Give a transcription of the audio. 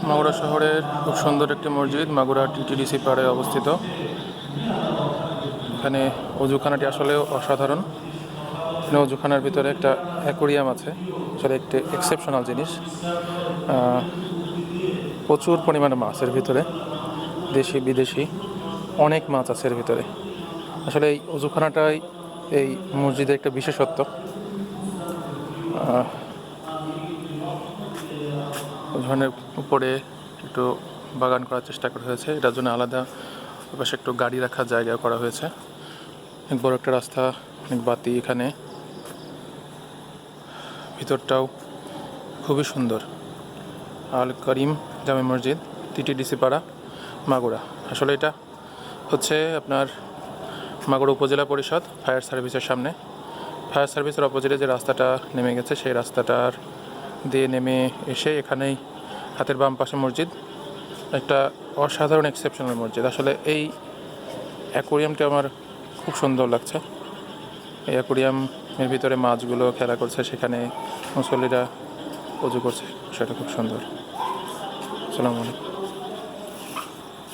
মাগুরা শহরের খুব সুন্দর একটি মসজিদ, মাগুরা টিটিডিসি পাড়ে অবস্থিত। এখানে অজুখানাটি আসলেও অসাধারণ। এখানে অজুখানার ভিতরে একটা অ্যাকোরিয়াম আছে, সেটা একটি এক্সেপশনাল জিনিস। প্রচুর পরিমাণে মাছের ভিতরে, দেশি বিদেশি অনেক মাছ আছে এর ভিতরে। আসলে এই অজুখানাটাই এই মসজিদের একটা বিশেষত্ব। অজুখানের উপরে একটু বাগান করার চেষ্টা করা হয়েছে, এটার জন্য আলাদা পাশে একটু গাড়ি রাখার জায়গা করা হয়েছে। অনেক বড় একটা রাস্তা, অনেক বাতি এখানে, ভিতরটাও খুবই সুন্দর। আল করিম জামে মসজিদ, টিটিডিসি পাড়া, মাগুরা। আসলে এটা হচ্ছে আপনার মাগুরা উপজেলা পরিষদ ফায়ার সার্ভিসের সামনে। ফায়ার সার্ভিসের অপোজিটে যে রাস্তাটা নেমে গেছে, সেই রাস্তাটার দিয়ে নেমে এসে এখানেই হাতের বাম পাশে মসজিদ, একটা অসাধারণ এক্সেপশনাল মসজিদ। আসলে এই অ্যাকোরিয়ামটা আমার খুব সুন্দর লাগছে। এই অ্যাকোরিয়ামের ভিতরে মাছগুলো খেলা করছে, সেখানে মুসল্লিরা অজু করছে, সেটা খুব সুন্দর। আসসালামু আলাইকুম।